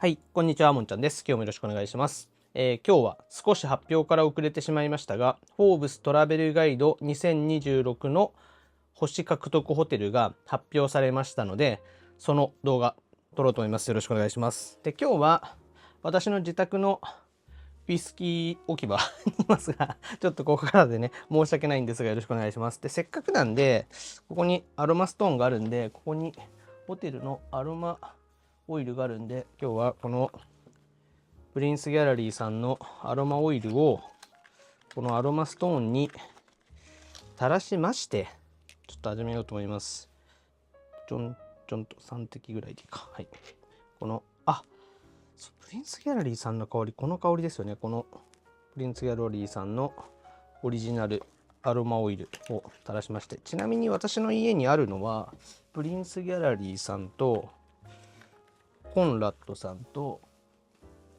はい、こんにちは、もんちゃんです。今日もよろしくお願いします。今日は少し発表から遅れてしまいましたが、フォーブストラベルガイド2026の星獲得ホテルが発表されましたので、その動画撮ろうと思います。よろしくお願いします。で、今日は私の自宅のウイスキー置き場にいますが、ちょっとここからでね、申し訳ないんですが、よろしくお願いします。で、せっかくなんで、ここにアロマストーンがあるんで、ここにホテルのアロマオイルがあるんで、今日はこのプリンスギャラリーさんのアロマオイルをこのアロマストーンに垂らしまして、ちょっと始めようと思います。ちょんちょんと3滴ぐらいでいいか。はい。このプリンスギャラリーさんの香り、この香りですよね。このプリンスギャラリーさんのオリジナルアロマオイルを垂らしまして、ちなみに私の家にあるのはプリンスギャラリーさんとコンラッドさんと、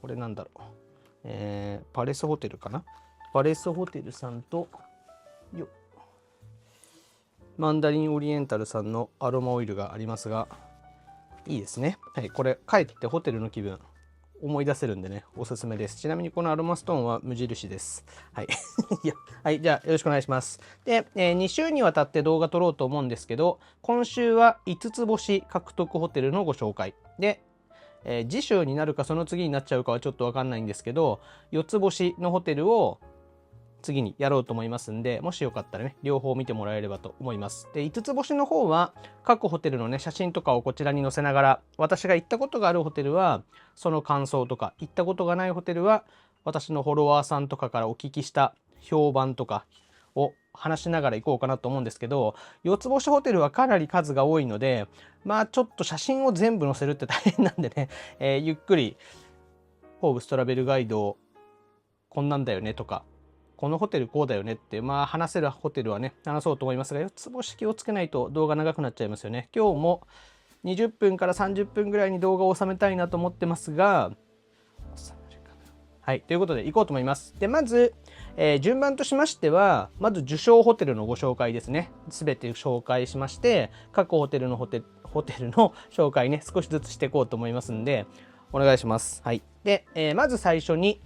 これなんだろう、パレスホテルかな、パレスホテルさんとマンダリンオリエンタルさんのアロマオイルがありますが、いいですね。はい、これ帰ってホテルの気分思い出せるんでね、おすすめです。ちなみにこのアロマストーンは無印です。はい。はい、じゃあよろしくお願いします。で、2週にわたって動画撮ろうと思うんですけど、今週は5つ星獲得ホテルのご紹介で、次週になるかその次になっちゃうかはちょっとわかんないんですけど、4つ星のホテルを次にやろうと思いますんで、もしよかったらね、両方見てもらえればと思います。で、5つ星の方は各ホテルのね、写真とかをこちらに載せながら、私が行ったことがあるホテルはその感想とか、行ったことがないホテルは私のフォロワーさんとかからお聞きした評判とかを話しながら行こうかなと思うんですけど、4つ星ホテルはかなり数が多いので、まあちょっと写真を全部載せるって大変なんでね、ゆっくりフォーブストラベルガイドこんなんだよねとか、このホテルこうだよねって、まあ話せるホテルはね、話そうと思いますが、4つ星気をつけないと動画長くなっちゃいますよね。今日も20分から30分ぐらいに動画を収めたいなと思ってますが、はい、ということで行こうと思います。で、まず、順番としましては、まず受賞ホテルのご紹介ですね。すべて紹介しまして、各ホテルの紹介ね、少しずつしていこうと思いますんで、お願いします。はい。で、まず最初に、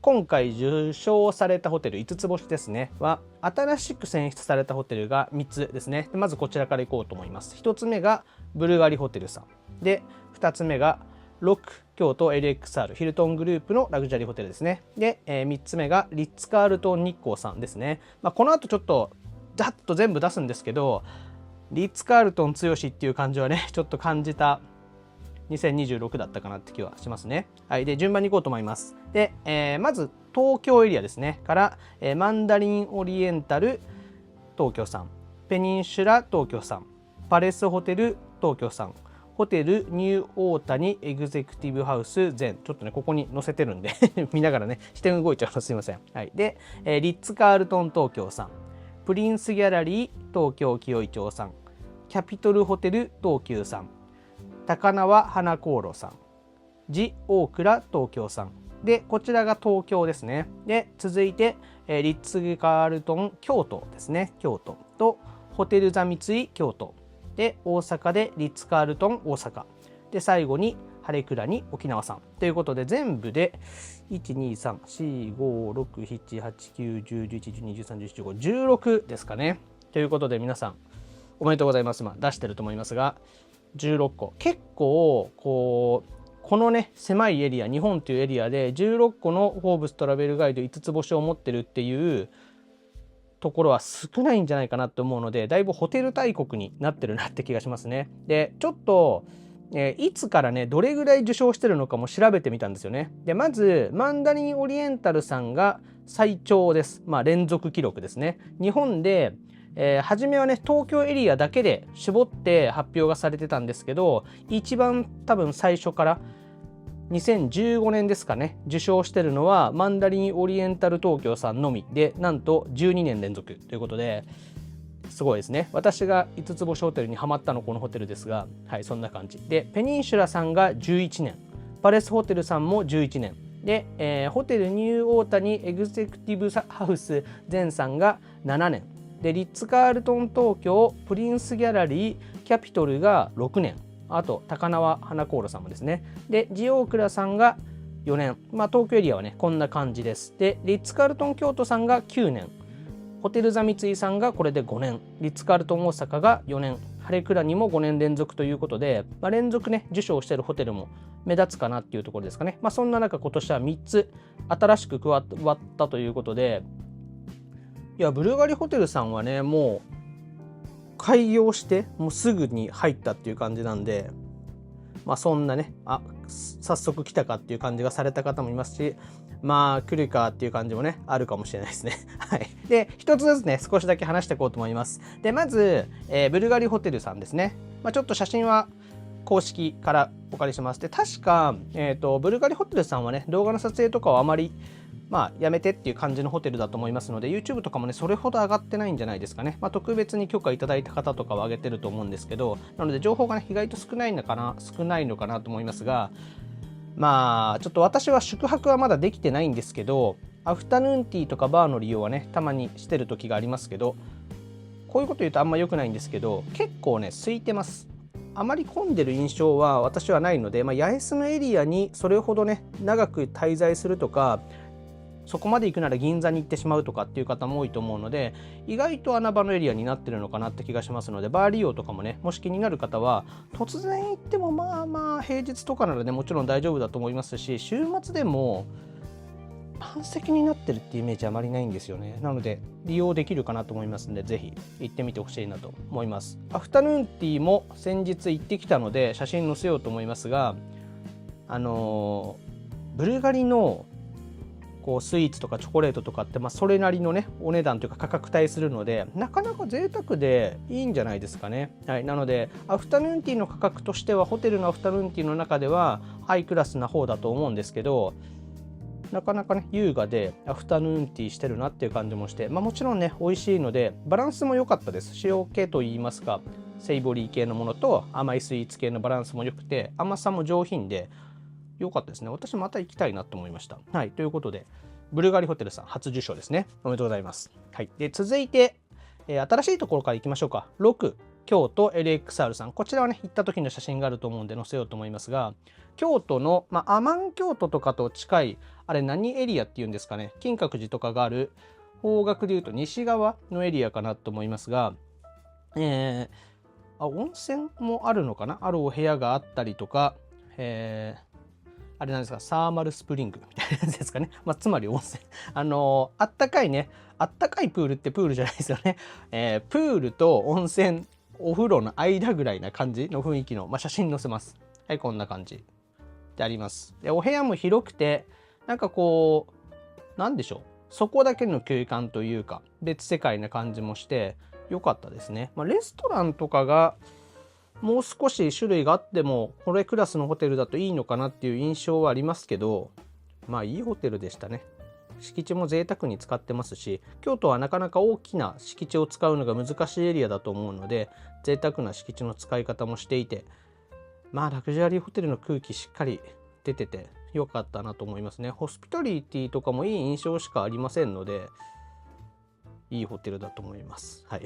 今回受賞されたホテル5つ星ですねは、新しく選出されたホテルが3つですね。でまずこちらから行こうと思います。1つ目がブルガリホテルさんで、2つ目がロック京都 LXR ヒルトングループのラグジュアリーホテルですね。で、3つ目がリッツ・カールトン日光さんですね。この後ちょっとざっと全部出すんですけど、リッツ・カールトン強しっていう感じはねちょっと感じた2026だったかなって気はしますね。はい。で、順番に行こうと思います。で、まず東京エリアですね。から、マンダリンオリエンタル東京さん、ペニンシュラ東京さん、パレスホテル東京さん、ホテルニューオータニエグゼクティブハウス全、ちょっとね、ここに載せてるんで見ながらね、視点動いちゃうのすいません。はい。で、リッツ・カールトン東京さん、プリンスギャラリー東京清井町さん、キャピトルホテル東急さん、高輪花航路さん、ジ大倉東京さんで、こちらが東京ですね。で、続いて、リッツ・カールトン京都ですね。京都とホテルザ三井京都で、大阪でリッツ・カールトン大阪で、最後に晴れ倉に沖縄さんということで、全部で12345678910111213141516ですかね。ということで皆さんおめでとうございます。出してると思いますが、16個結構このね狭いエリア、日本というエリアで16個のフォーブストラベルガイド5つ星を持ってるっていうところは少ないんじゃないかなと思うので、だいぶホテル大国になってるなって気がしますね。でちょっといつからねどれぐらい受賞してるのかも調べてみたんですよね。でまずマンダリンオリエンタルさんが最長です。連続記録ですね。日本で初めはね東京エリアだけで絞って発表がされてたんですけど、一番多分最初から2015年ですかね、受賞してるのはマンダリンオリエンタル東京さんのみで、なんと12年連続ということですごいですね。私が5つ星ホテルにハマったのこのホテルですが、はい、そんな感じで、ペニンシュラさんが11年、パレスホテルさんも11年で、ホテルニューオータニエグゼクティブハウス全さんが7年で、リッツ・カールトン東京プリンスギャラリーキャピトルが6年あと高輪花航路さんもですね。でジオークラさんが4年、東京エリアはねこんな感じです。でリッツ・カールトン京都さんが9年、ホテルザ三井さんがこれで5年、リッツ・カールトン大阪が4年、ハレクラニも5年連続ということで、連続ね受賞しているホテルも目立つかなっていうところですかね。そんな中今年は3つ新しく加わったということで、いやブルガリホテルさんはねもう開業してもうすぐに入ったっていう感じなんで、そんなね早速来たかっていう感じがされた方もいますし、来るかっていう感じもねあるかもしれないですね。はい。で一つずつね少しだけ話していこうと思います。でまず、ブルガリホテルさんですね。ちょっと写真は公式からお借りします。で確か、ブルガリホテルさんはね動画の撮影とかはあまりやめてっていう感じのホテルだと思いますので、 YouTube とかもねそれほど上がってないんじゃないですかね。特別に許可いただいた方とかは上げてると思うんですけど、なので情報がね意外と少ないのかなと思いますが、ちょっと私は宿泊はまだできてないんですけど、アフタヌーンティーとかバーの利用はねたまにしてる時がありますけど、こういうこと言うとあんま良くないんですけど、結構ね空いてます。あまり混んでる印象は私はないので、八重洲のエリアにそれほどね長く滞在するとか、そこまで行くなら銀座に行ってしまうとかっていう方も多いと思うので、意外と穴場のエリアになってるのかなって気がしますので、バー利用とかもねもし気になる方は突然行っても平日とかならねもちろん大丈夫だと思いますし、週末でも満席になってるっていうイメージあまりないんですよね。なので利用できるかなと思いますので、ぜひ行ってみてほしいなと思います。アフタヌーンティーも先日行ってきたので写真載せようと思いますが、ブルガリのスイーツとかチョコレートとかってそれなりのねお値段というか価格帯するので、なかなか贅沢でいいんじゃないですかね。はい、なのでアフタヌーンティーの価格としてはホテルのアフタヌーンティーの中ではハイクラスな方だと思うんですけど、なかなかね優雅でアフタヌーンティーしてるなっていう感じもして、もちろんね美味しいのでバランスも良かったです。塩気といいますかセイボリー系のものと甘いスイーツ系のバランスも良くて、甘さも上品で良かったですね。私また行きたいなと思いました。はい、ということでブルガリホテルさん初受賞ですね。おめでとうございます。はい、で続いて、新しいところから行きましょうか。6京都 LXR さん、こちらはね行った時の写真があると思うんで載せようと思いますが、京都の、アマン京都とかと近いあれ何エリアっていうんですかね、金閣寺とかがある方角でいうと西側のエリアかなと思いますが、温泉もあるのかな、あるお部屋があったりとか、あれなんですか、サーマルスプリングみたいなやつですかね。つまり温泉。あったかいね、あったかいプールってプールじゃないですよね。プールと温泉、お風呂の間ぐらいな感じの雰囲気の、写真載せます。はい、こんな感じであります。で、お部屋も広くて、なんでしょう。そこだけの空間というか、別世界な感じもして、良かったですね。レストランとかが、もう少し種類があってもこれクラスのホテルだといいのかなっていう印象はありますけど、いいホテルでしたね。敷地も贅沢に使ってますし、京都はなかなか大きな敷地を使うのが難しいエリアだと思うので、贅沢な敷地の使い方もしていて、ラグジュアリーホテルの空気しっかり出てて良かったなと思いますね。ホスピタリティとかもいい印象しかありませんので、いいホテルだと思います。はい。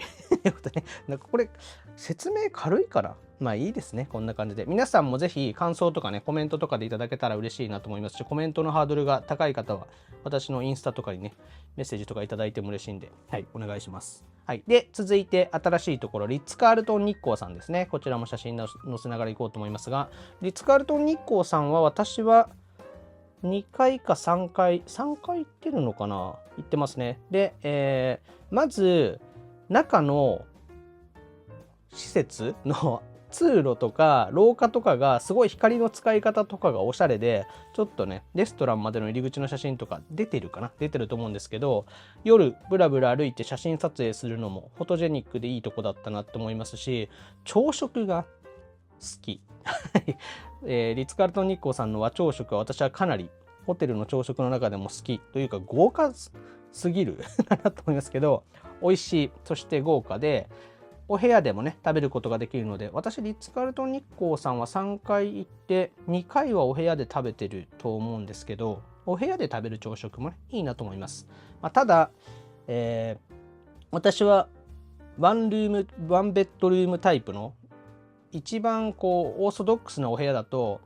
これ説明軽いからいいですね。こんな感じで皆さんもぜひ感想とかねコメントとかでいただけたら嬉しいなと思いますし、コメントのハードルが高い方は私のインスタとかにねメッセージとかいただいても嬉しいんで、はい、お願いします。はい、で続いて新しいところリッツ・カールトン日光さんですね。こちらも写真載せながらいこうと思いますが、リッツ・カールトン日光さんは私は2回か3回行ってるのかな、行ってますね。で、まず中の施設の通路とか廊下とかがすごい光の使い方とかがおしゃれで、ちょっとねレストランまでの入り口の写真とか出てると思うんですけど、夜ブラブラ歩いて写真撮影するのもフォトジェニックでいいとこだったなと思いますし、朝食が好き。リッツ・カールトン日光さんの和朝食は私はかなりホテルの朝食の中でも好きというか豪華すぎるなと思いますけど、美味しい、そして豪華でお部屋でもね食べることができるので、私リッツ・カールトン日光さんは3回行って2回はお部屋で食べてると思うんですけど、お部屋で食べる朝食もねいいなと思います。ただ、私はワンベッドルームタイプの一番こうオーソドックスなお部屋だと、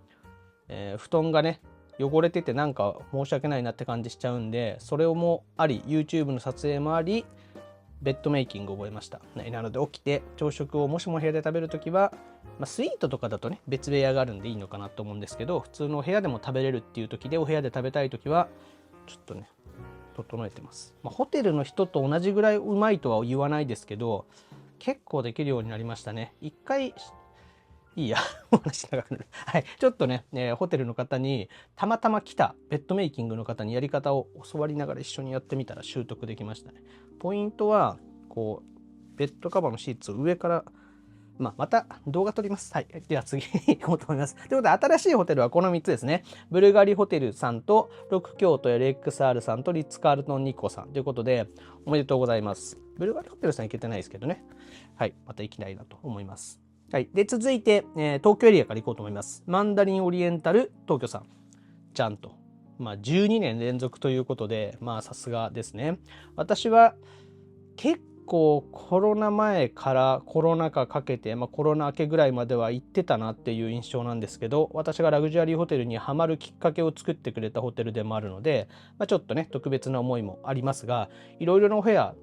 布団がね汚れててなんか申し訳ないなって感じしちゃうんで、それもあり YouTube の撮影もありベッドメイキングを覚えました。なので起きて朝食をもしも部屋で食べるときは、スイートとかだとね別部屋があるんでいいのかなと思うんですけど、普通のお部屋でも食べれるっていう時でお部屋で食べたい時はちょっとね整えてます。ホテルの人と同じぐらいうまいとは言わないですけど、結構できるようになりましたね。一回いいやお話長くなる。はい、ちょっとね、ホテルの方にたまたま来たベッドメイキングの方にやり方を教わりながら一緒にやってみたら習得できましたね。ポイントはこうベッドカバーのシーツを上からまた動画撮ります。はい。では次に行こうと思います。ということで、新しいホテルはこの3つですね。ブルガリホテルさんと、6京都 LXR さんと、リッツ・カールトン・ニコさんということで、おめでとうございます。ブルガリホテルさん行けてないですけどね。はい。また行きたいなと思います。はい。で、続いて、東京エリアから行こうと思います。マンダリンオリエンタル東京さん。ちゃんと。12年連続ということで、さすがですね。私は、結構コロナ前からコロナ禍かけて、コロナ明けぐらいまでは行ってたなっていう印象なんですけど、私がラグジュアリーホテルにはまるきっかけを作ってくれたホテルでもあるので、ちょっとね特別な思いもありますが、いろいろなお部屋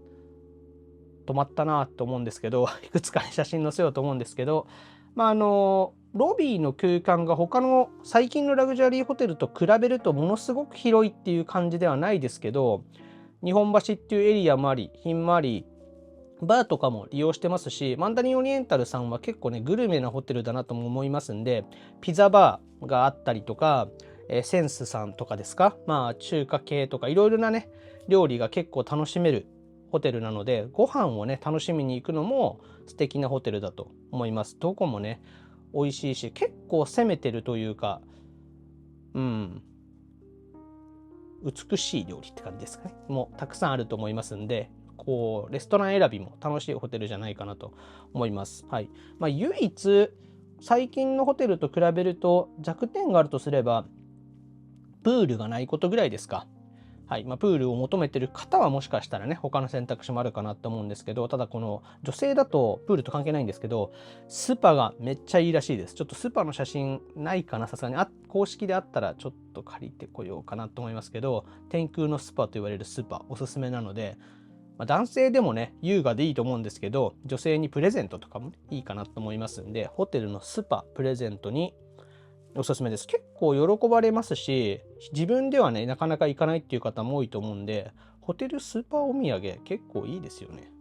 泊まったなと思うんですけどいくつか写真載せようと思うんですけど、ロビーの空間が他の最近のラグジュアリーホテルと比べるとものすごく広いっていう感じではないですけど、日本橋っていうエリアもあり、品もあり、バーとかも利用してますし、マンダリンオリエンタルさんは結構ねグルメなホテルだなとも思いますんで、ピザバーがあったりとか、センスさんとかですか、中華系とかいろいろなね料理が結構楽しめるホテルなので、ご飯をね楽しみに行くのも素敵なホテルだと思います。どこもね美味しいし、結構攻めてるというか、美しい料理って感じですかね。もうたくさんあると思いますんで、こうレストラン選びも楽しいホテルじゃないかなと思います。はい。唯一最近のホテルと比べると弱点があるとすれば、プールがないことぐらいですか。はい。プールを求めてる方はもしかしたらね他の選択肢もあるかなと思うんですけど、ただこの女性だとプールと関係ないんですけど、スパがめっちゃいいらしいです。ちょっとスパの写真ないかな、さすがに公式であったらちょっと借りてこようかなと思いますけど、天空のスパと言われるスパおすすめなので、男性でもね優雅でいいと思うんですけど、女性にプレゼントとかもいいかなと思いますんで、ホテルのスパプレゼントにおすすめです。結構喜ばれますし、自分ではねなかなか行かないっていう方も多いと思うんで、ホテルスーパーお土産結構いいですよね。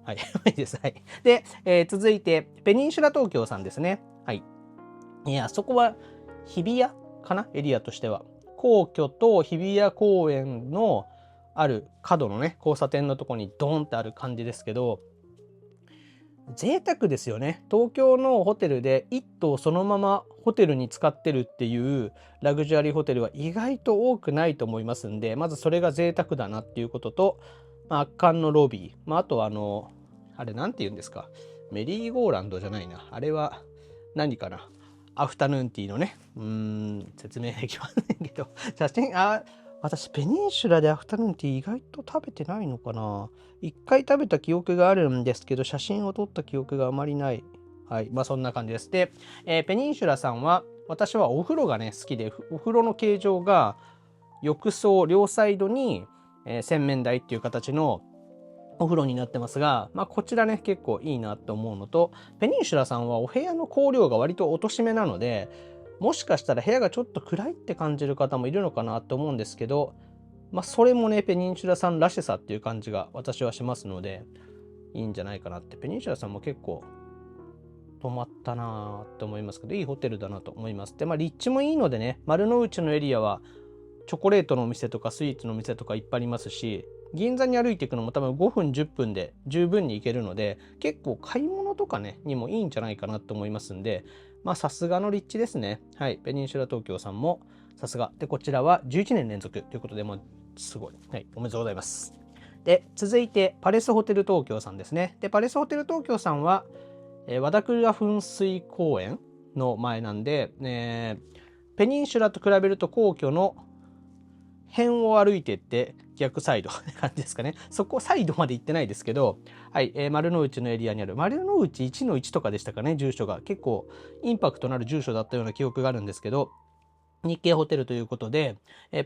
はいいいです。はい。で、続いてペニンシュラ東京さんですね。はい。いや、そこは日比谷かな、エリアとしては。皇居と日比谷公園のある角のね交差点のとこにドーンってある感じですけど、贅沢ですよね。東京のホテルで1棟そのままホテルに使ってるっていうラグジュアリーホテルは意外と多くないと思いますんで、まずそれが贅沢だなっていうことと、圧巻のロビー、あとはあれなんて言うんですか、メリーゴーランドじゃないな、あれは何かな、アフタヌーンティーのね、説明できませんけど、写真、私ペニンシュラでアフタヌーンティー意外と食べてないのかな。一回食べた記憶があるんですけど、写真を撮った記憶があまりない。はい、そんな感じです。で、ペニンシュラさんは私はお風呂がね好きで、お風呂の形状が浴槽両サイドに、洗面台っていう形のお風呂になってますが、こちらね結構いいなと思うのと、ペニンシュラさんはお部屋の光量が割と落としめなので、もしかしたら部屋がちょっと暗いって感じる方もいるのかなと思うんですけど、それもねペニンシュラさんらしさっていう感じが私はしますので、いいんじゃないかなって。ペニンシュラさんも結構泊まったなと思いますけど、いいホテルだなと思います。で、立地もいいのでね、丸の内のエリアはチョコレートのお店とかスイーツのお店とかいっぱいありますし、銀座に歩いていくのも多分5分10分で十分に行けるので、結構買い物とかねにもいいんじゃないかなと思いますんで、さすがの立地ですね。はい、ペニンシュラ東京さんもさすがで、こちらは11年連続ということで、すごい、はい、おめでとうございます。で、続いてパレスホテル東京さんですね。で、パレスホテル東京さんは、和田倉噴水公園の前なんで、ペニンシュラと比べると皇居の辺を歩いていって逆サイドって感じですかね。そこサイドまで行ってないですけど、はい、丸の内のエリアにある、丸の内1の1とかでしたかね、住所が。結構インパクトのある住所だったような記憶があるんですけど、日系ホテルということで、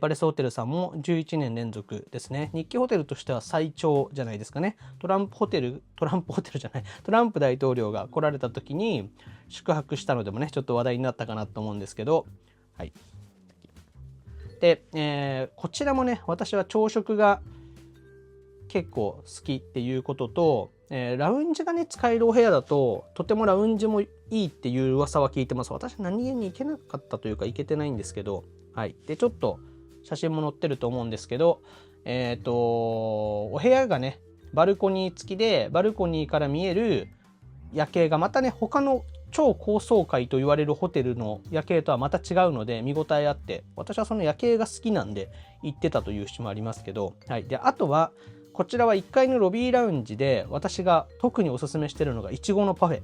パレスホテルさんも11年連続ですね。日系ホテルとしては最長じゃないですかね。トランプ大統領が来られた時に宿泊したのでもね、ちょっと話題になったかなと思うんですけど、はい。で、こちらもね、私は朝食が結構好きっていうことと、ラウンジがね使えるお部屋だととてもラウンジもいいっていう噂は聞いてます。私何気に行けなかったというか行けてないんですけど、はい。でちょっと写真も載ってると思うんですけど、お部屋がねバルコニー付きで、バルコニーから見える夜景がまたね他の超高層階と言われるホテルの夜景とはまた違うので見応えあって、私はその夜景が好きなんで行ってたという節もありますけど、はい。であとはこちらは1階のロビーラウンジで、私が特におすすめしてるのがいちごのパフェ。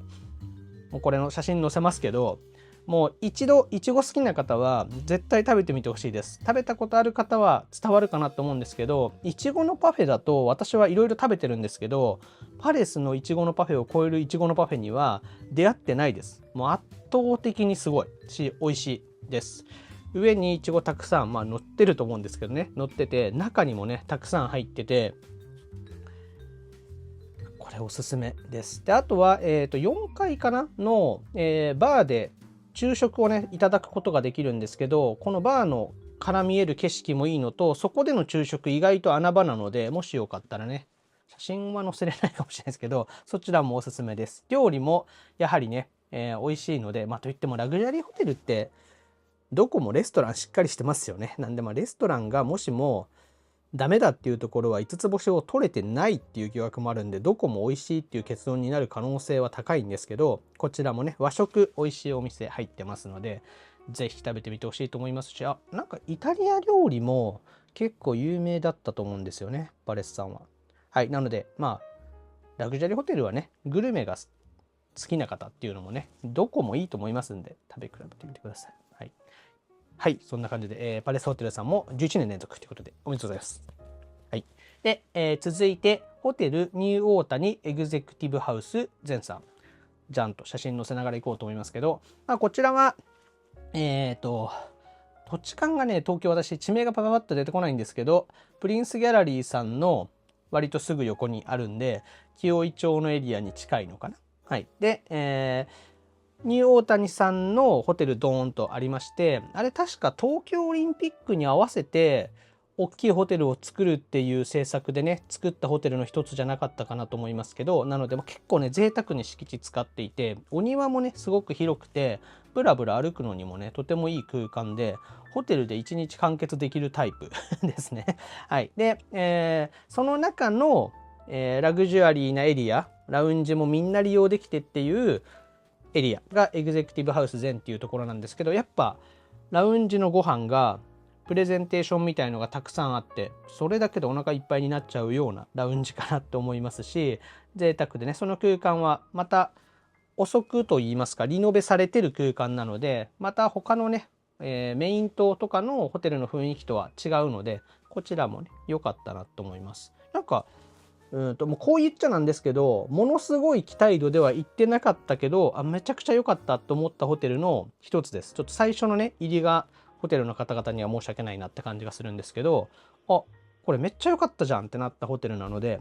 もうこれの写真載せますけど、もう一度いちご好きな方は絶対食べてみてほしいです。食べたことある方は伝わるかなと思うんですけど、いちごのパフェだと私はいろいろ食べてるんですけど、パレスのいちごのパフェを超えるいちごのパフェには出会ってないです。もう圧倒的にすごいし美味しいです。上にいちごたくさん、乗ってると思うんですけどね、乗ってて、中にもねたくさん入ってて、これおすすめです。であとは、4階かなの、バーで昼食をねいただくことができるんですけど、このバーのから見える景色もいいのと、そこでの昼食意外と穴場なので、もしよかったらね、写真は載せれないかもしれないですけど、そちらもおすすめです。料理もやはりね、美味しいので、といってもラグジュアリーホテルってどこもレストランしっかりしてますよね。なんでレストランがもしもダメだっていうところは5つ星を取れてないっていう疑惑もあるんで、どこも美味しいっていう結論になる可能性は高いんですけど、こちらもね和食美味しいお店入ってますので、ぜひ食べてみてほしいと思いますし、なんかイタリア料理も結構有名だったと思うんですよね、パレスさんは。はい。なのでラグジュアリーホテルはねグルメが好きな方っていうのもねどこもいいと思いますんで、食べ比べてみてください。はい。はい、そんな感じで、パレスホテルさんも11年連続ということでおめでとうございます。はい。で、続いてホテルニューオータニエグゼクティブハウス全さん、じゃんと写真載せながら行こうと思いますけど、こちらは土地勘がね東京、私地名がパパッと出てこないんですけど、プリンスギャラリーさんの割とすぐ横にあるんで、紀尾井町のエリアに近いのかな。はい。で、ニューオータニさんのホテルドーンとありまして、あれ確か東京オリンピックに合わせて大きいホテルを作るっていう政策でね作ったホテルの一つじゃなかったかなと思いますけど、なので結構ね贅沢に敷地使っていて、お庭もねすごく広くて、ブラブラ歩くのにもねとてもいい空間で、ホテルで1日完結できるタイプですね。はい。で、その中の、ラグジュアリーなエリア、ラウンジもみんな利用できてっていうエリアがエグゼクティブハウス全っていうところなんですけど、やっぱラウンジのご飯がプレゼンテーションみたいのがたくさんあって、それだけでお腹いっぱいになっちゃうようなラウンジかなと思いますし、贅沢でね、その空間はまた遅くと言いますかリノベされてる空間なので、また他のね、メイン棟とかのホテルの雰囲気とは違うので、こちらもね良かったなと思います。なんかもうこう言っちゃなんですけど、ものすごい期待度では行ってなかったけど、めちゃくちゃ良かったと思ったホテルの一つです。ちょっと最初のね入りがホテルの方々には申し訳ないなって感じがするんですけど、これめっちゃ良かったじゃんってなったホテルなので、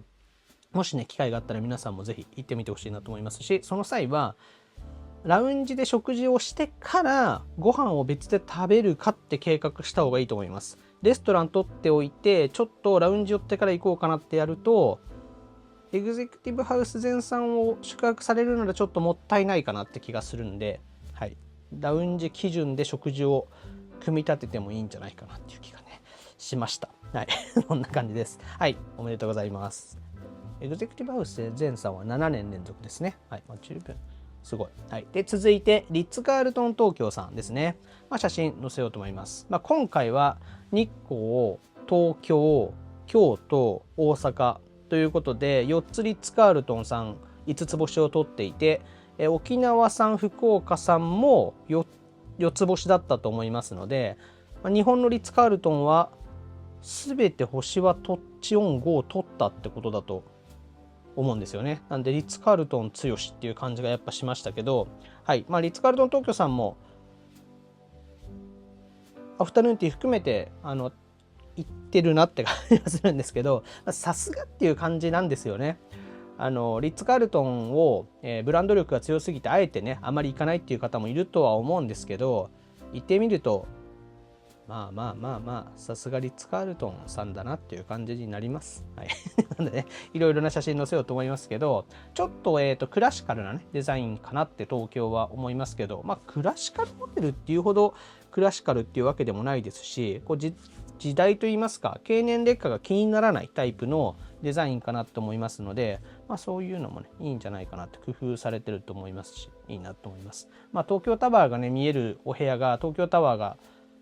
もしね機会があったら皆さんもぜひ行ってみてほしいなと思いますし、その際はラウンジで食事をしてからご飯を別で食べるかって計画した方がいいと思います。レストラン取っておいてちょっとラウンジ寄ってから行こうかなってやると、エグゼクティブハウス全さんを宿泊されるならちょっともったいないかなって気がするんで、はい、ラウンジ基準で食事を組み立ててもいいんじゃないかなっていう気がねしました。はい、こんな感じです。はい、おめでとうございます。エグゼクティブハウス全さんは7年連続ですね。はい、十分すごい。はい、で続いてリッツ・カールトン東京さんですね。写真載せようと思います。今回は日光、東京、京都、大阪ということで4つリッツ・カールトンさん5つ星を取っていて、沖縄さん、福岡さんも 4つ星だったと思いますので、日本のリッツ・カールトンは全て星はトッチオン5を取ったってことだと思うんですよね。なんでリッツ・カールトン強しっていう感じがやっぱしましたけど、はい、まあリッツ・カールトン東京さんもアフタヌーンティー含めて行ってるなって感じがするんですけど、さすがっていう感じなんですよね。リッツ・カールトンを、ブランド力が強すぎてあえてねあまり行かないっていう方もいるとは思うんですけど、行ってみるとまあさすがリッツ・カールトンさんだなっていう感じになります。はい、なのでねいろいろな写真載せようと思いますけど、ちょっと、クラシカルな、ね、デザインかなって東京は思いますけど、まあクラシカルホテルっていうほどクラシカルっていうわけでもないですし、こう時代といいますか経年劣化が気にならないタイプのデザインかなと思いますので、まあ、そういうのもねいいんじゃないかなって工夫されてると思いますし、いいなと思います。まあ、東京タワーがね見えるお部屋が東京タワーが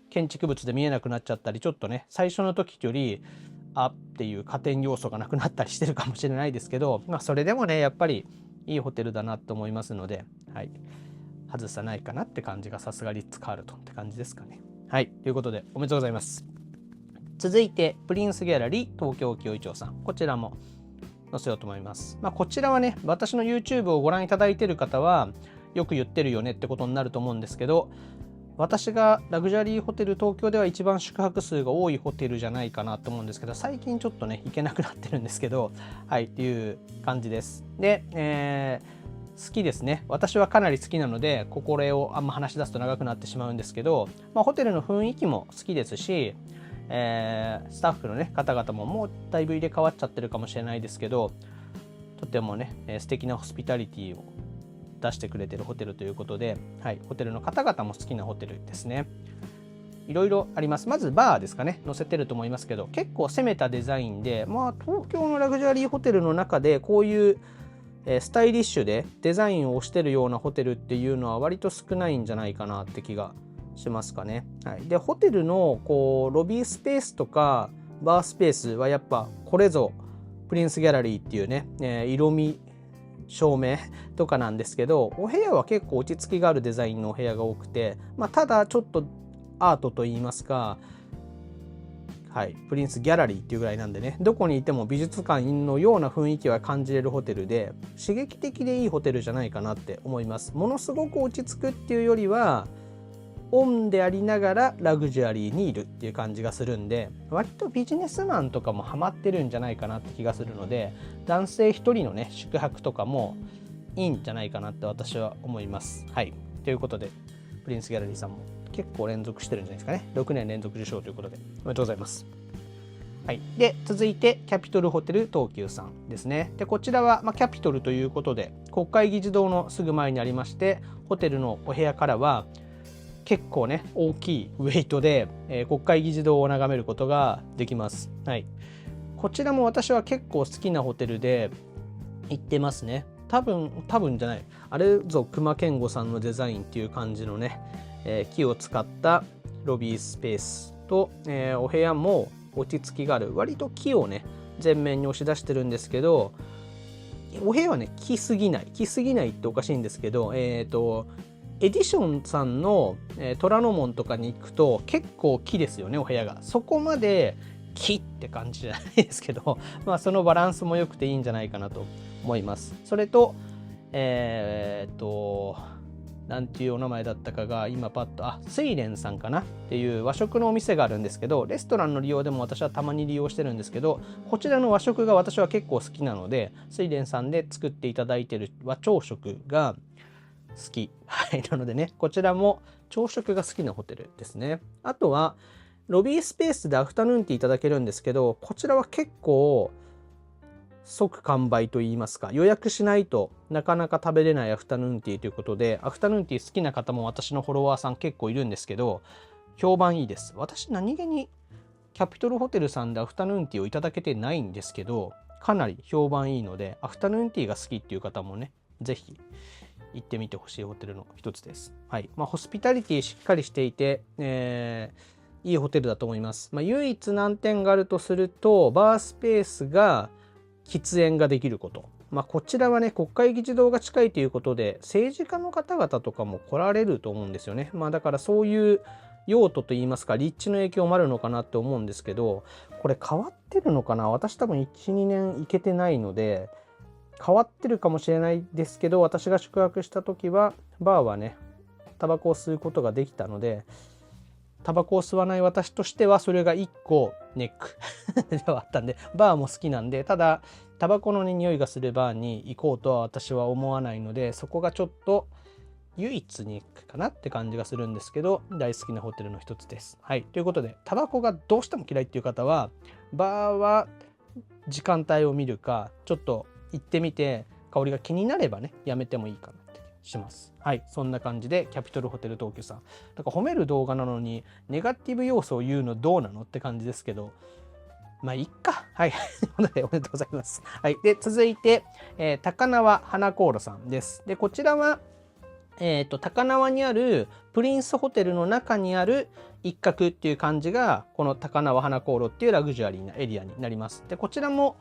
建築物で見えなくなっちゃったり、ちょっとね最初の時よりっていう加点要素がなくなったりしてるかもしれないですけど、まあ、それでもねやっぱりいいホテルだなと思いますので、はい、外さないかなって感じがさすがリッツ・カールトンって感じですかね。はい、ということでおめでとうございます。続いてプリンスギャラリー東京清井町さん、こちらも載せようと思います。まあ、こちらはね私の YouTube をご覧いただいている方はよく言ってるよねってことになると思うんですけど、私がラグジュアリーホテル東京では一番宿泊数が多いホテルじゃないかなと思うんですけど、最近ちょっとね行けなくなってるんですけど、はいっていう感じです。で、好きですね。私はかなり好きなのでこれをあんま話し出すと長くなってしまうんですけど、まあ、ホテルの雰囲気も好きですし、スタッフの、ね、方々ももうだいぶ入れ替わっちゃってるかもしれないですけど、とてもね素敵なホスピタリティを出してくれてるホテルということで、はい、ホテルの方々も好きなホテルですね。いろいろあります。まずバーですかね、載せてると思いますけど、結構攻めたデザインで、まあ東京のラグジュアリーホテルの中でこういうスタイリッシュでデザインを推してるようなホテルっていうのは割と少ないんじゃないかなって気がしますかね。はい、でホテルのこうロビースペースとかバースペースはやっぱこれぞプリンスギャラリーっていうね、色味照明とかなんですけど、お部屋は結構落ち着きがあるデザインのお部屋が多くて、まあ、ただちょっとアートといいますか、はい、プリンスギャラリーっていうぐらいなんでね、どこにいても美術館のような雰囲気は感じれるホテルで、刺激的でいいホテルじゃないかなって思います。ものすごく落ち着くっていうよりはオンでありながらラグジュアリーにいるっていう感じがするんで、割とビジネスマンとかもハマってるんじゃないかなって気がするので、男性一人のね宿泊とかもいいんじゃないかなって私は思います。はい、ということでプリンスギャラリーさんも結構連続してるんじゃないですかね。6年連続受賞ということでおめでとうございます。はい、で続いてキャピトルホテル東急さんですね。でこちらは、キャピトルということで国会議事堂のすぐ前にありまして、ホテルのお部屋からは結構ね大きいウェイトで、国会議事堂を眺めることができます。はい、こちらも私は結構好きなホテルで行ってますね。多分じゃない、あれぞ隈研吾さんのデザインっていう感じのね、木を使ったロビースペースと、お部屋も落ち着きがある、割と木をね前面に押し出してるんですけど、お部屋はね木すぎないっておかしいんですけど、エディションさんの虎ノ門とかに行くと結構木ですよね、お部屋が。そこまで木って感じじゃないですけど、そのバランスも良くていいんじゃないかなと思います。それとなんていうお名前だったかが今パッと、睡蓮さんかなっていう和食のお店があるんですけど、レストランの利用でも私はたまに利用してるんですけど、こちらの和食が私は結構好きなので、睡蓮さんで作っていただいてる和朝食が好き、はい、なのでねこちらも朝食が好きなホテルですね。あとはロビースペースでアフタヌーンティーいただけるんですけど、こちらは結構即完売といいますか、予約しないとなかなか食べれないアフタヌーンティーということで、アフタヌーンティー好きな方も私のフォロワーさん結構いるんですけど、評判いいです。私何気にキャピトルホテルさんでアフタヌーンティーをいただけてないんですけど、かなり評判いいので、アフタヌーンティーが好きっていう方もねぜひ行ってみてほしいホテルの一つです。はい、ホスピタリティしっかりしていて、いいホテルだと思います。唯一難点があるとすると、バースペースが喫煙ができること。こちらはね国会議事堂が近いということで、政治家の方々とかも来られると思うんですよね。だからそういう用途といいますか立地の影響もあるのかなって思うんですけど、これ変わってるのかな。私多分1、2年行けてないので変わってるかもしれないですけど、私が宿泊した時はバーはねタバコを吸うことができたので、タバコを吸わない私としてはそれが1個ネックではあったんで、バーも好きなんで、ただタバコの、ね、匂いがするバーに行こうとは私は思わないので、そこがちょっと唯一ネックかなって感じがするんですけど、大好きなホテルの一つです。はい、ということでタバコがどうしても嫌いっていう方はバーは時間帯を見るか、ちょっと行ってみて香りが気になればねやめてもいいかなってします。はい、そんな感じでキャピトルホテル東京さん、なんか褒める動画なのにネガティブ要素を言うのどうなのって感じですけど、まあいっか。はいおめでとうございます。はい、で続いて、高輪花航路さんです。でこちらは高輪にあるプリンスホテルの中にある一角っていう感じがこの高輪花航路っていうラグジュアリーなエリアになります。でこちらも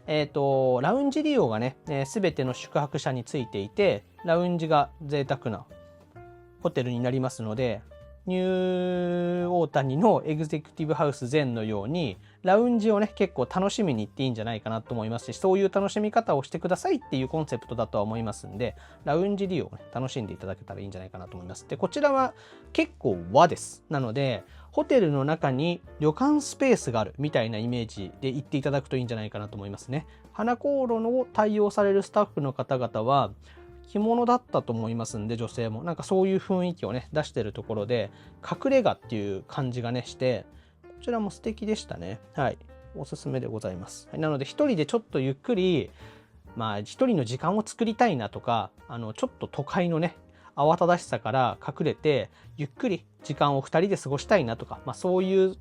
ラウンジ利用がね、全ての宿泊者についていて、ラウンジが贅沢なホテルになりますので、ニューオータニのエグゼクティブハウス全のようにラウンジをね結構楽しみに行っていいんじゃないかなと思いますし、そういう楽しみ方をしてくださいっていうコンセプトだとは思いますんで、ラウンジ利用を、ね、楽しんでいただけたらいいんじゃないかなと思います。でこちらは結構和です。なのでホテルの中に旅館スペースがあるみたいなイメージで行っていただくといいんじゃないかなと思いますね。花航路の対応されるスタッフの方々は着物だったと思いますんで、女性もなんかそういう雰囲気をね出してるところで、隠れ家っていう感じがねして、こちらも素敵でしたね。はい、おすすめでございます。はい、なので一人でちょっとゆっくり一人の時間を作りたいなとか、ちょっと都会のね慌ただしさから隠れてゆっくり時間を2人で過ごしたいなとか、そういう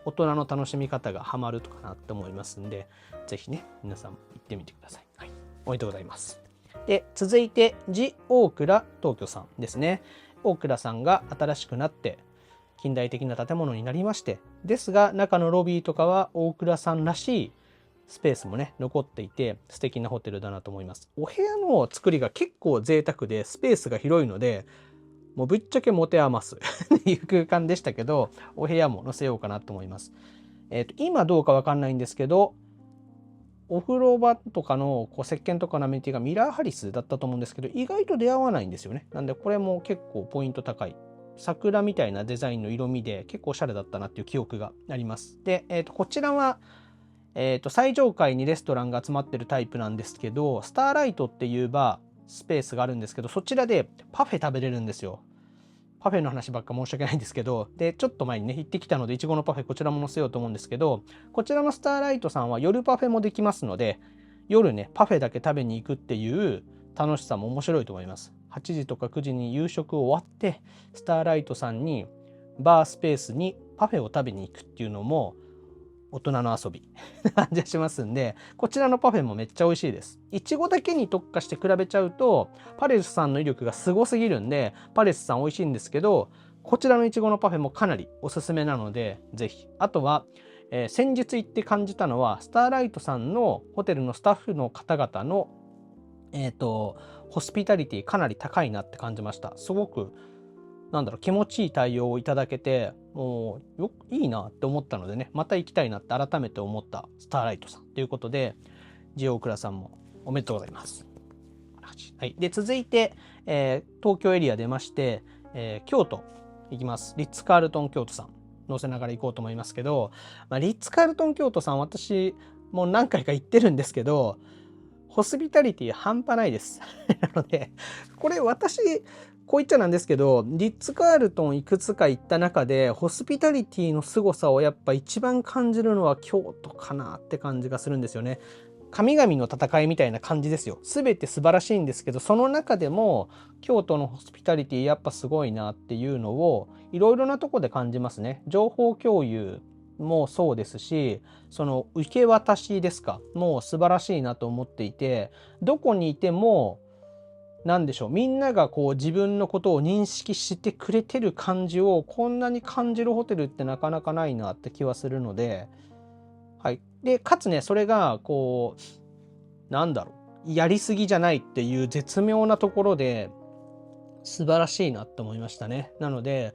大人の楽しみ方がハマるとかなって思いますんで、是非ね皆さん行ってみてください。はい、おめでとうございます。で続いてジ・大倉東京さんですね。大倉さんが新しくなって近代的な建物になりまして、ですが中のロビーとかは大倉さんらしいスペースもね残っていて素敵なホテルだなと思います。お部屋の作りが結構贅沢でスペースが広いので、もうぶっちゃけ持て余すっていう空間でしたけど、お部屋も載せようかなと思います。今どうかわかんないんですけど、お風呂場とかの石鹸とかのアメニティがミラーハリスだったと思うんですけど、意外と出会わないんですよね。なんでこれも結構ポイント高い。桜みたいなデザインの色味で結構おしゃれだったなっていう記憶があります。で、こちらは、最上階にレストランが集まってるタイプなんですけど、スターライトっていうスペースがあるんですけど、そちらでパフェ食べれるんですよ。パフェの話ばっか申し訳ないんですけど、でちょっと前にね行ってきたのでいちごのパフェこちらも載せようと思うんですけど、こちらのスターライトさんは夜パフェもできますので、夜ねパフェだけ食べに行くっていう楽しさも面白いと思います。8時とか9時に夕食終わってスターライトさんにバースペースにパフェを食べに行くっていうのも大人の遊びな感じがしますんで、こちらのパフェもめっちゃ美味しいです。いちごだけに特化して比べちゃうとパレスさんの威力がすごすぎるんで、パレスさん美味しいんですけど、こちらのいちごのパフェもかなりおすすめなのでぜひ。あとは、先日行って感じたのはスターライトさんのホテルのスタッフの方々のホスピタリティかなり高いなって感じました。すごく気持ちいい対応をいただけて、もういいなって思ったのでね、また行きたいなって改めて思ったスターライトさんということで、ジオークラさんもおめでとうございます。はい、で続いて、東京エリア出まして、京都行きます。リッツ・カールトン京都さん乗せながら行こうと思いますけど、リッツ・カールトン京都さん私もう何回か行ってるんですけど、ホスピタリティ半端ないですなのでこれ私こう言っちゃなんですけど、リッツ・カールトンいくつか行った中でホスピタリティの凄さをやっぱ一番感じるのは京都かなって感じがするんですよね。神々の戦いみたいな感じですよ。全て素晴らしいんですけど、その中でも京都のホスピタリティやっぱすごいなっていうのをいろいろなとこで感じますね。情報共有もそうですし、その受け渡しですか、もう素晴らしいなと思っていて、どこにいても何でしょう、みんながこう自分のことを認識してくれてる感じをこんなに感じるホテルってなかなかないなって気はするので、はい、でかつねそれがこうやりすぎじゃないっていう絶妙なところで素晴らしいなって思いましたね。なので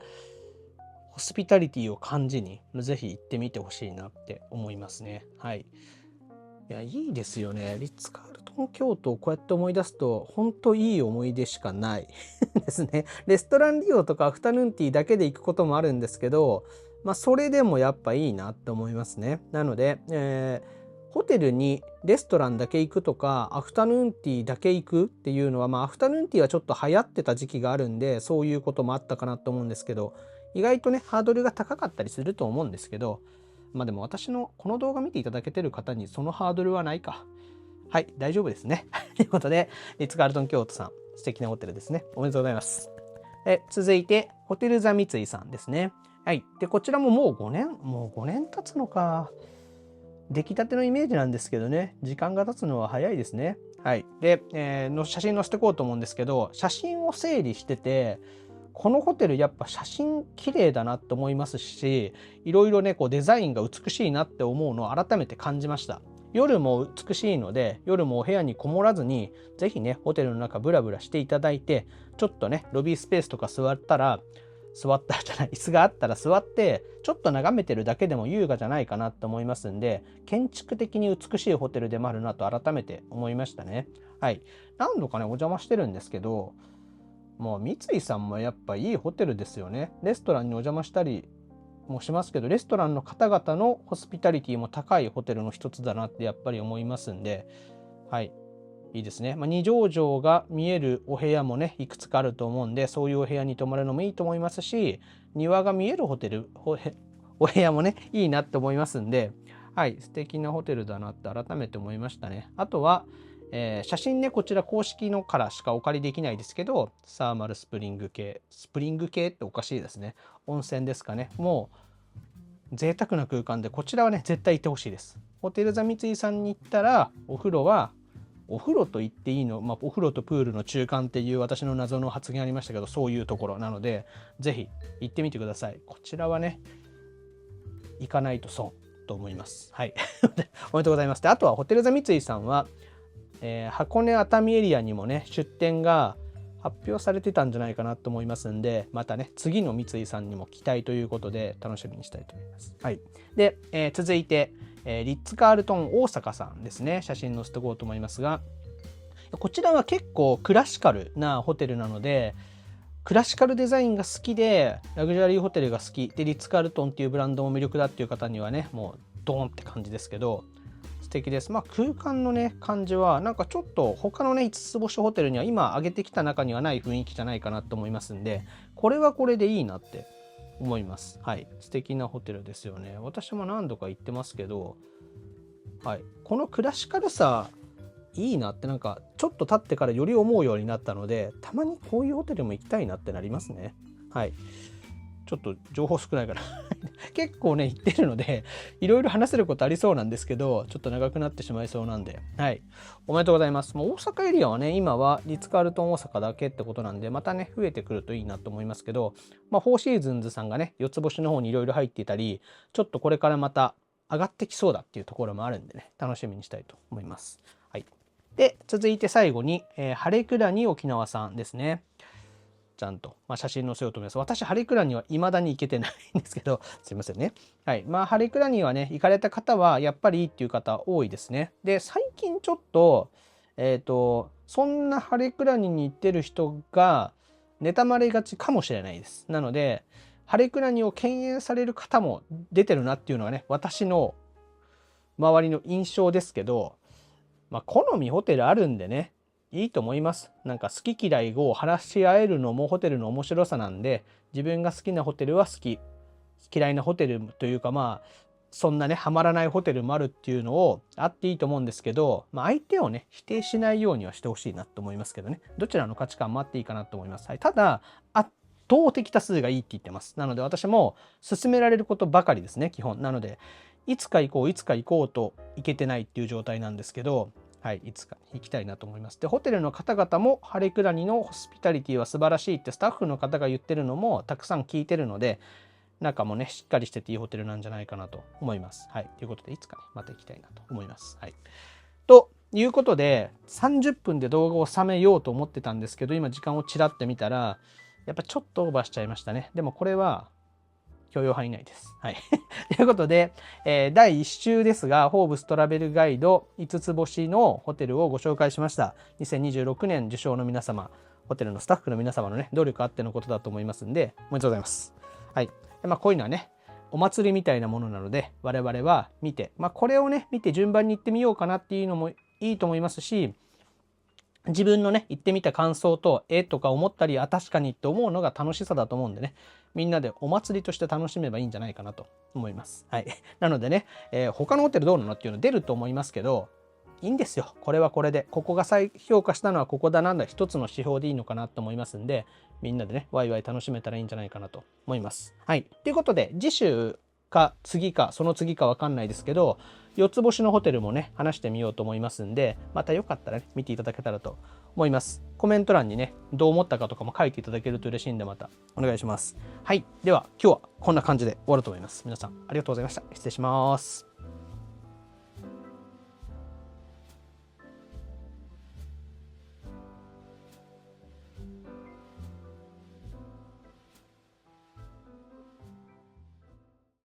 ホスピタリティを感じに、ぜひ行ってみてほしいなって思いますね。はい。いや、いいですよね。リッツ・カールトン京都をこうやって思い出すと、本当いい思い出しかないですね。レストラン利用とかアフタヌーンティーだけで行くこともあるんですけど、それでもやっぱいいなって思いますね。なので、ホテルにレストランだけ行くとか、アフタヌーンティーだけ行くっていうのは、アフタヌーンティーはちょっと流行ってた時期があるんで、そういうこともあったかなと思うんですけど、意外とね、ハードルが高かったりすると思うんですけど、でも私のこの動画見ていただけてる方にそのハードルはないか。はい、大丈夫ですね。ということで、リッツ・カールトン京都さん、素敵なホテルですね。おめでとうございます。続いて、ホテルザ三井さんですね。はい。で、こちらももう5年経つのか。出来たてのイメージなんですけどね、時間が経つのは早いですね。はい。で、の写真載せていこうと思うんですけど、写真を整理してて、このホテルやっぱ写真綺麗だなって思いますし、いろいろね、こうデザインが美しいなって思うのを改めて感じました。夜も美しいので、夜もお部屋にこもらずに、ぜひね、ホテルの中ブラブラしていただいて、ちょっとね、ロビースペースとか椅子があったら座って、ちょっと眺めてるだけでも優雅じゃないかなと思いますんで、建築的に美しいホテルでもあるなと改めて思いましたね。はい。何度かね、お邪魔してるんですけど、もう三井さんもやっぱいいホテルですよね。レストランにお邪魔したりもしますけど、レストランの方々のホスピタリティも高いホテルの一つだなってやっぱり思いますんで、はい。いいですね。二条城が見えるお部屋もね、いくつかあると思うんで、そういうお部屋に泊まるのもいいと思いますし、庭が見えるホテル、お部屋もね、いいなって思いますんで、はい、素敵なホテルだなって改めて思いましたね。あとは、写真ね、こちら公式のからしかお借りできないですけど、サーマルスプリング系っておかしいですね。温泉ですかね。もう贅沢な空間で、こちらはね、絶対行ってほしいです。ホテルザ三井さんに行ったら、お風呂と言っていいの、お風呂とプールの中間っていう私の謎の発言ありましたけど、そういうところなので、ぜひ行ってみてください。こちらはね、行かないと損と思います。はい。おめでとうございます。で、あとはホテルザ三井さんは、箱根熱海エリアにもね、出店が発表されてたんじゃないかなと思いますんで、またね、次の三井さんにも期待ということで楽しみにしたいと思います。はい。で、続いて、リッツ・カールトン大阪さんですね。写真載せておこうと思いますが、こちらは結構クラシカルなホテルなので、クラシカルデザインが好きで、ラグジュアリーホテルが好きで、リッツ・カールトンっていうブランドも魅力だっていう方にはね、もうドーンって感じですけど、素敵です。空間のね、感じは、なんかちょっと他のね、5つ星ホテルには今挙げてきた中にはない雰囲気じゃないかなと思いますんで、これはこれでいいなって思います。はい。素敵なホテルですよね。私も何度か行ってますけど、はい。このクラシカルさ、いいなってなんか、ちょっと経ってからより思うようになったので、たまにこういうホテルも行きたいなってなりますね。はい。ちょっと情報少ないから結構ね、行ってるので、いろいろ話せることありそうなんですけど、ちょっと長くなってしまいそうなんで、はい。おめでとうございます。もう大阪エリアはね、今はリッツ・カールトン大阪だけってことなんで、またね、増えてくるといいなと思いますけど、フォーシーズンズさんがね、4つ星の方にいろいろ入っていたり、ちょっとこれからまた上がってきそうだっていうところもあるんでね、楽しみにしたいと思います。はい。で、続いて最後に、ハレクラニ沖縄さんですね。ちゃんと、写真載せようと思います。私、ハレクラニは未だに行けてないんですけど、すいませんね。はい。ハレクラニはね、行かれた方は、やっぱりいいっていう方多いですね。で、最近ちょっと、そんなハレクラニに行ってる人が、妬まれがちかもしれないです。なので、ハレクラニを敬遠される方も出てるなっていうのはね、私の周りの印象ですけど、好みホテルあるんでね、いいと思います。なんか好き嫌いを話し合えるのもホテルの面白さなんで、自分が好きなホテルは好き、嫌いなホテルというかそんなね、ハマらないホテルもあるっていうのをあっていいと思うんですけど、相手をね、否定しないようにはしてほしいなと思いますけどね。どちらの価値観もあっていいかなと思います。はい、ただ、圧倒的多数がいいって言ってます。なので私も勧められることばかりですね、基本。なので、いつか行こうと行けてないっていう状態なんですけど、はい、いつか行きたいなと思います。で、ホテルの方々もハレクラニのホスピタリティは素晴らしいってスタッフの方が言ってるのもたくさん聞いてるので、中もね、しっかりしてていいホテルなんじゃないかなと思います。はい。ということで、いつかね、また行きたいなと思います。はい。ということで、30分で動画を収めようと思ってたんですけど、今時間をちらって見たら、やっぱちょっとオーバーしちゃいましたね。でもこれは、許容範囲内です。はい。ということで、第1週ですが、フォーブストラベルガイド5つ星のホテルをご紹介しました。2026年受賞の皆様、ホテルのスタッフの皆様のね、努力あってのことだと思いますんで、おめでとうございます。はい。こういうのはね、お祭りみたいなものなので、我々は見て、これをね、見て順番に行ってみようかなっていうのもいいと思いますし、自分のね、行ってみた感想と、とか思ったり、確かにって思うのが楽しさだと思うんでね、みんなでお祭りとして楽しめばいいんじゃないかなと思います。はい。なのでね、他のホテルどうなのっていうの出ると思いますけど、いいんですよ。これはこれで。ここが再評価したのはここだなんだ。一つの指標でいいのかなと思いますんで、みんなでね、ワイワイ楽しめたらいいんじゃないかなと思います。はい。ということで、次週か次か、その次かわかんないですけど、4つ星のホテルもね、話してみようと思いますんで、またよかったらね、見ていただけたらと思います。コメント欄にね、どう思ったかとかも書いていただけると嬉しいんで、またお願いします。はい。では、今日はこんな感じで終わると思います。皆さん、ありがとうございました。失礼します。